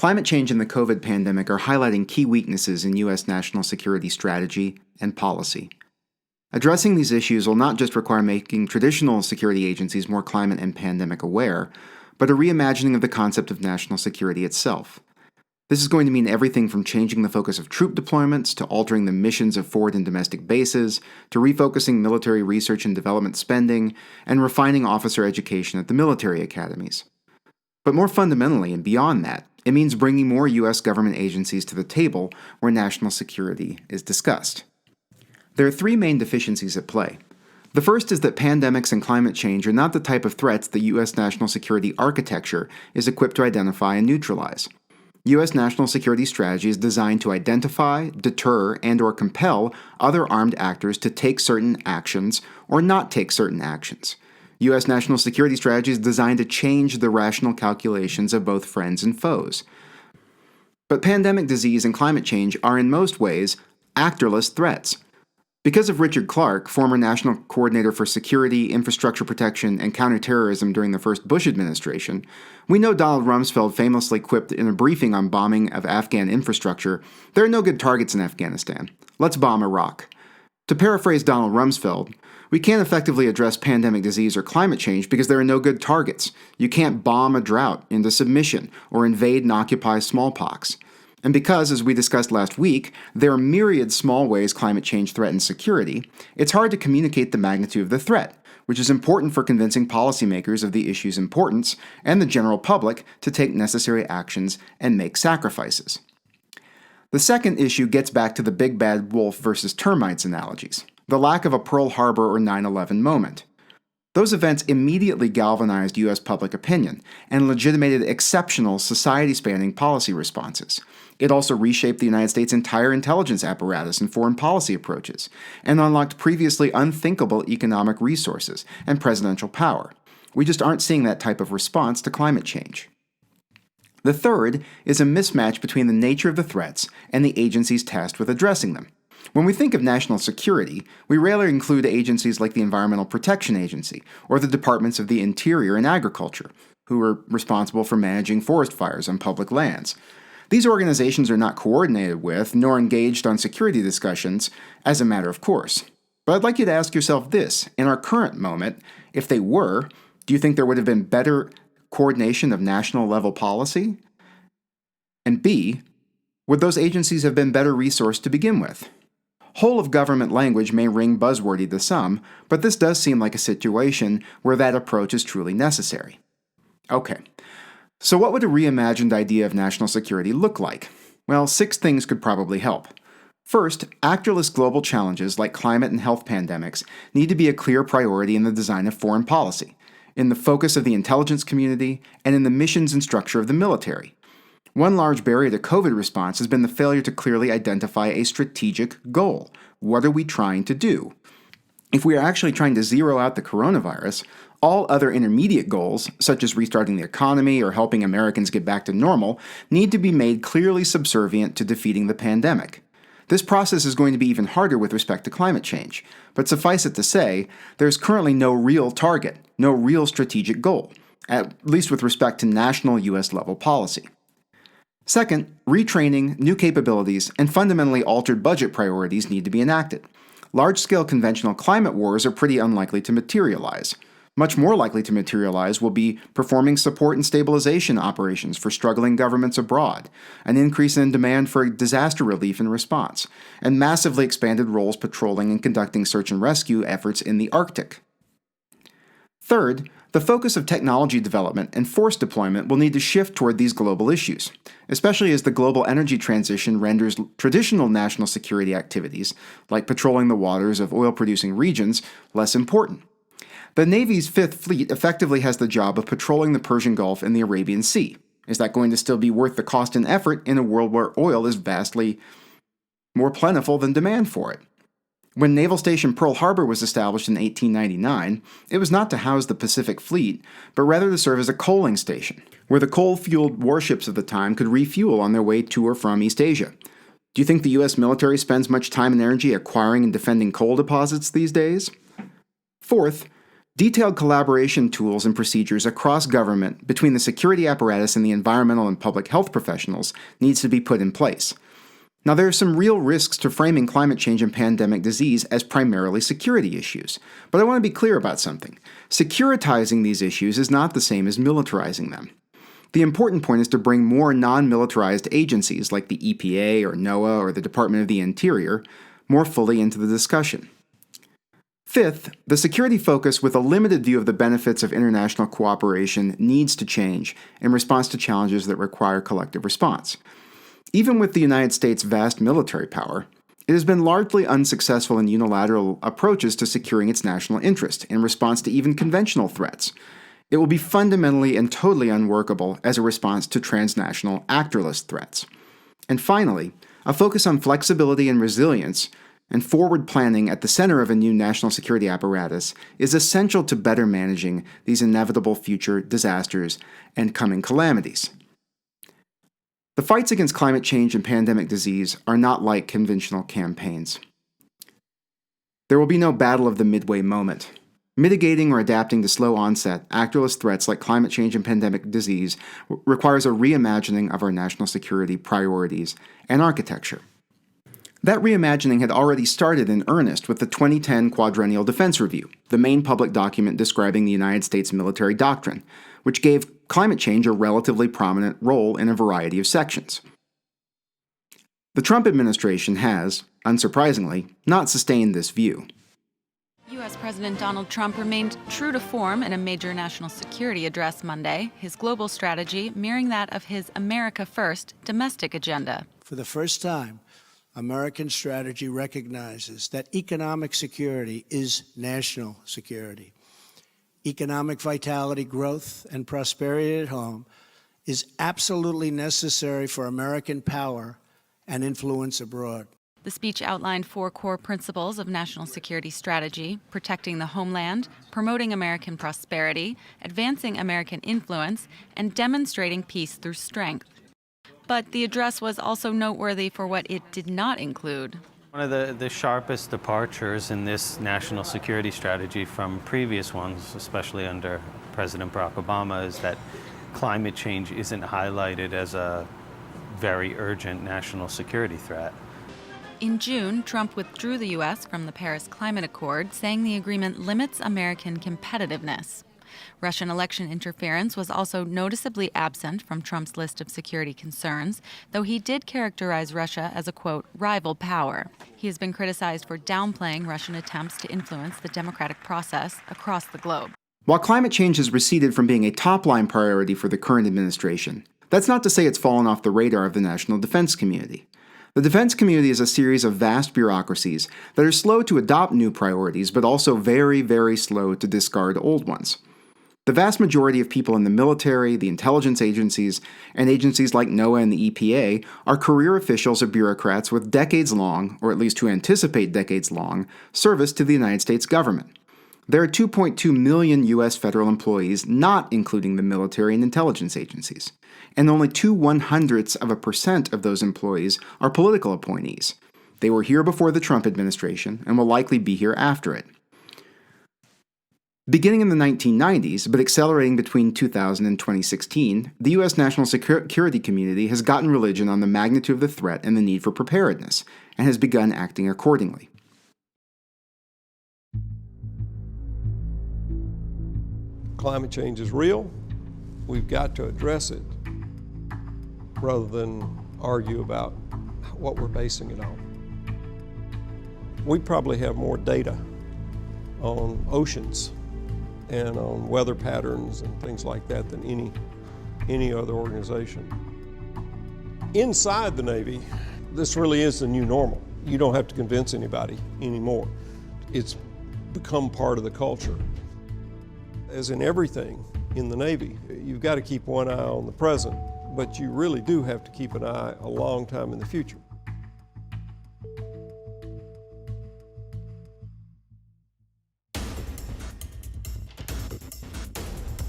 Climate change and the COVID pandemic are highlighting key weaknesses in U.S. national security strategy and policy. Addressing these issues will not just require making traditional security agencies more climate and pandemic aware, but a reimagining of the concept of national security itself. This is going to mean everything from changing the focus of troop deployments to altering the missions of forward and domestic bases, to refocusing military research and development spending, and refining officer education at the military academies. But more fundamentally and beyond that, it means bringing more U.S. government agencies to the table where national security is discussed. There are three main deficiencies at play. The first is that pandemics and climate change are not the type of threats the U.S. national security architecture is equipped to identify and neutralize. U.S. national security strategy is designed to identify, deter, and/or compel other armed actors to take certain actions or not take certain actions. U.S. national security strategy is designed to change the rational calculations of both friends and foes. But pandemic disease and climate change are in most ways actorless threats. Because of Richard Clark, former National Coordinator for Security, Infrastructure Protection, and Counterterrorism during the first Bush administration, we know Donald Rumsfeld famously quipped in a briefing on bombing of Afghan infrastructure, "There are no good targets in Afghanistan. Let's bomb Iraq." To paraphrase Donald Rumsfeld, we can't effectively address pandemic disease or climate change because there are no good targets. You can't bomb a drought into submission or invade and occupy smallpox. And because, as we discussed last week, there are myriad small ways climate change threatens security, it's hard to communicate the magnitude of the threat, which is important for convincing policymakers of the issue's importance and the general public to take necessary actions and make sacrifices. The second issue gets back to the big bad wolf versus termites analogies, the lack of a Pearl Harbor or 9/11 moment. Those events immediately galvanized U.S. public opinion and legitimated exceptional society-spanning policy responses. It also reshaped the United States' entire intelligence apparatus and foreign policy approaches, and unlocked previously unthinkable economic resources and presidential power. We just aren't seeing that type of response to climate change. The third is a mismatch between the nature of the threats and the agencies tasked with addressing them. When we think of national security, we rarely include agencies like the Environmental Protection Agency or the Departments of the Interior and Agriculture, who are responsible for managing forest fires on public lands. These organizations are not coordinated with, nor engaged on security discussions as a matter of course. But I'd like you to ask yourself this: in our current moment, if they were, do you think there would have been better coordination of national level policy? And B, would those agencies have been better resourced to begin with? Whole of government language may ring buzzwordy to some, but this does seem like a situation where that approach is truly necessary. Okay, so what would a reimagined idea of national security look like? Well, 6 things could probably help. First, actorless global challenges like climate and health pandemics need to be a clear priority in the design of foreign policy, in the focus of the intelligence community, and in the missions and structure of the military. One large barrier to COVID response has been the failure to clearly identify a strategic goal. What are we trying to do? If we are actually trying to zero out the coronavirus, all other intermediate goals, such as restarting the economy or helping Americans get back to normal, need to be made clearly subservient to defeating the pandemic. This process is going to be even harder with respect to climate change, but suffice it to say, there's currently no real target, no real strategic goal, at least with respect to national U.S. level policy. Second, retraining, new capabilities, and fundamentally altered budget priorities need to be enacted. Large-scale conventional climate wars are pretty unlikely to materialize. Much more likely to materialize will be performing support and stabilization operations for struggling governments abroad, an increase in demand for disaster relief and response, and massively expanded roles patrolling and conducting search and rescue efforts in the Arctic. Third, the focus of technology development and force deployment will need to shift toward these global issues, especially as the global energy transition renders traditional national security activities, like patrolling the waters of oil-producing regions, less important. The Navy's Fifth Fleet effectively has the job of patrolling the Persian Gulf and the Arabian Sea. Is that going to still be worth the cost and effort in a world where oil is vastly more plentiful than demand for it? When Naval Station Pearl Harbor was established in 1899, it was not to house the Pacific Fleet, but rather to serve as a coaling station, where the coal-fueled warships of the time could refuel on their way to or from East Asia. Do you think the U.S. military spends much time and energy acquiring and defending coal deposits these days? Fourth, Detailed collaboration tools and procedures across government between the security apparatus and the environmental and public health professionals needs to be put in place. Now, there are some real risks to framing climate change and pandemic disease as primarily security issues, but I want to be clear about something. Securitizing these issues is not the same as militarizing them. The important point is to bring more non-militarized agencies like the EPA or NOAA or the Department of the Interior more fully into the discussion. Fifth, the security focus with a limited view of the benefits of international cooperation needs to change in response to challenges that require collective response. Even with the United States' vast military power, it has been largely unsuccessful in unilateral approaches to securing its national interest in response to even conventional threats. It will be fundamentally and totally unworkable as a response to transnational actorless threats. And finally, a focus on flexibility and resilience and forward planning at the center of a new national security apparatus is essential to better managing these inevitable future disasters and coming calamities. The fights against climate change and pandemic disease are not like conventional campaigns. There will be no battle of the midway moment. Mitigating or adapting to slow onset, actorless threats like climate change and pandemic disease requires a reimagining of our national security priorities and architecture. That reimagining had already started in earnest with the 2010 Quadrennial Defense Review, the main public document describing the United States military doctrine, which gave climate change a relatively prominent role in a variety of sections. The Trump administration has, unsurprisingly, not sustained this view. U.S. President Donald Trump remained true to form in a major national security address Monday, his global strategy mirroring that of his America First domestic agenda. For the first time, American strategy recognizes that economic security is national security. Economic vitality, growth, and prosperity at home is absolutely necessary for American power and influence abroad. The speech outlined 4 core principles of national security strategy: protecting the homeland, promoting American prosperity, advancing American influence, and demonstrating peace through strength. But the address was also noteworthy for what it did not include. One of the sharpest departures in this national security strategy from previous ones, especially under President Barack Obama, is that climate change isn't highlighted as a very urgent national security threat. In June, Trump withdrew the U.S. from the Paris Climate Accord, saying the agreement limits American competitiveness. Russian election interference was also noticeably absent from Trump's list of security concerns, though he did characterize Russia as a, quote, rival power. He has been criticized for downplaying Russian attempts to influence the democratic process across the globe. While climate change has receded from being a top-line priority for the current administration, that's not to say it's fallen off the radar of the national defense community. The defense community is a series of vast bureaucracies that are slow to adopt new priorities, but also very, very slow to discard old ones. The vast majority of people in the military, the intelligence agencies, and agencies like NOAA and the EPA are career officials or bureaucrats with decades-long, or at least who anticipate decades-long, service to the United States government. There are 2.2 million U.S. federal employees, not including the military and intelligence agencies, and only 0.02% of those employees are political appointees. They were here before the Trump administration and will likely be here after it. Beginning in the 1990s, but accelerating between 2000 and 2016, the U.S. national security community has gotten religion on the magnitude of the threat and the need for preparedness, and has begun acting accordingly. Climate change is real. We've got to address it rather than argue about what we're basing it on. We probably have more data on oceans and on weather patterns and things like that than any other organization. Inside the Navy, this really is the new normal. You don't have to convince anybody anymore. It's become part of the culture. As in everything in the Navy, you've got to keep one eye on the present, but you really do have to keep an eye a long time in the future.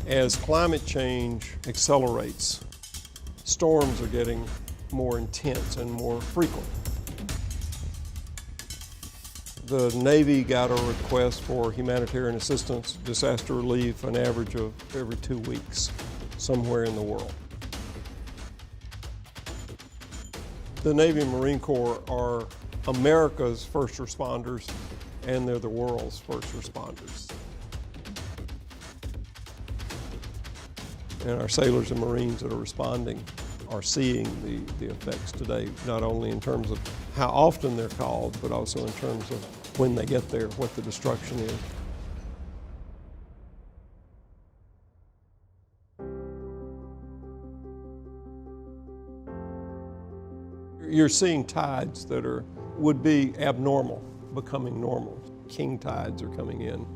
As climate change accelerates, storms are getting more intense and more frequent. The Navy got a request for humanitarian assistance, disaster relief, an average of every 2 weeks, somewhere in the world. The Navy and Marine Corps are America's first responders, and they're the world's first responders. And our sailors and Marines that are responding are seeing the effects today, not only in terms of how often they're called, but also in terms of when they get there, what the destruction is. You're seeing tides that would be abnormal, becoming normal. King tides are coming in.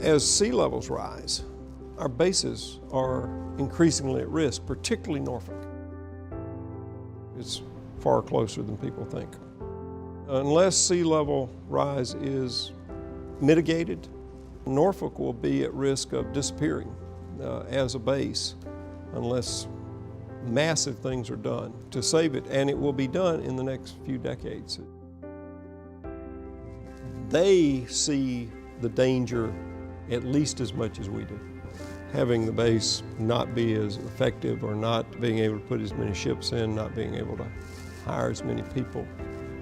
As sea levels rise, our bases are increasingly at risk, particularly Norfolk. It's far closer than people think. Unless sea level rise is mitigated, Norfolk will be at risk of disappearing as a base unless massive things are done to save it, and it will be done in the next few decades. They see the danger at least as much as we do. Having the base not be as effective, or not being able to put as many ships in, not being able to hire as many people,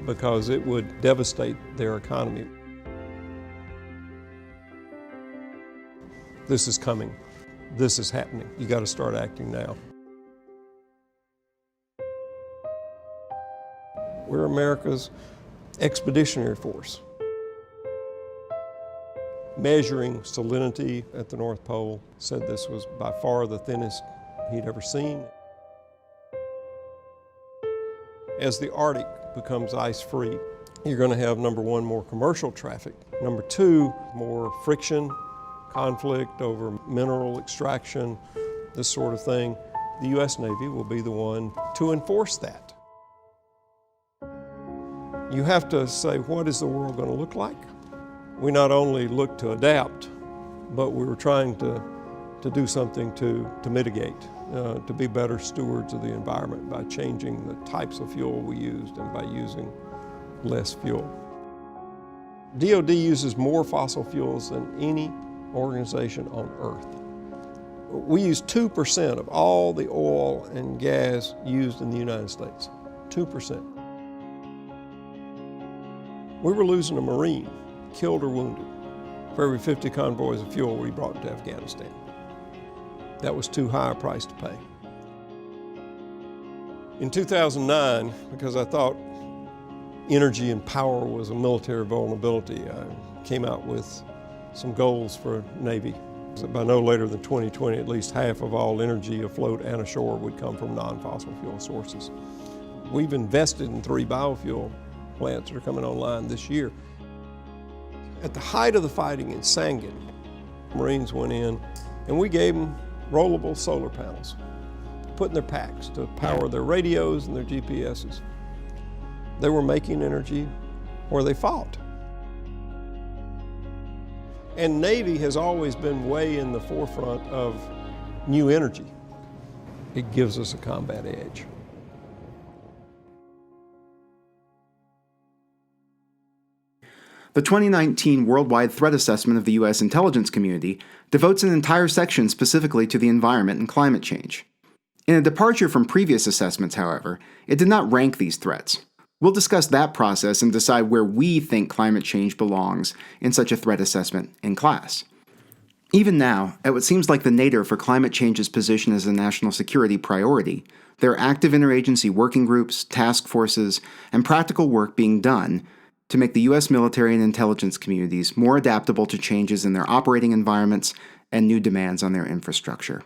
because it would devastate their economy. This is coming. This is happening. You got to start acting now. We're America's expeditionary force. Measuring salinity at the North Pole, said this was by far the thinnest he'd ever seen. As the Arctic becomes ice-free, you're going to have, number one, more commercial traffic. Number two, more friction, conflict over mineral extraction, this sort of thing. The U.S. Navy will be the one to enforce that. You have to say, what is the world going to look like? We not only look to adapt, but we were trying to do something to mitigate, to be better stewards of the environment by changing the types of fuel we used and by using less fuel. DoD uses more fossil fuels than any organization on Earth. We use 2% of all the oil and gas used in the United States, 2%. We were losing a Marine, killed or wounded, for every 50 convoys of fuel we brought to Afghanistan. That was too high a price to pay. In 2009, because I thought energy and power was a military vulnerability, I came out with some goals for Navy. By no later than 2020, at least half of all energy afloat and ashore would come from non-fossil fuel sources. We've invested in 3 biofuel plants that are coming online this year. At the height of the fighting in Sangin, Marines went in and we gave them rollable solar panels to put in their packs to power their radios and their GPSs. They were making energy where they fought. And Navy has always been way in the forefront of new energy. It gives us a combat edge. The 2019 Worldwide Threat Assessment of the U.S. intelligence community devotes an entire section specifically to the environment and climate change. In a departure from previous assessments, however, it did not rank these threats. We'll discuss that process and decide where we think climate change belongs in such a threat assessment in class. Even now, at what seems like the nadir for climate change's position as a national security priority, there are active interagency working groups, task forces, and practical work being done to make the U.S. military and intelligence communities more adaptable to changes in their operating environments and new demands on their infrastructure.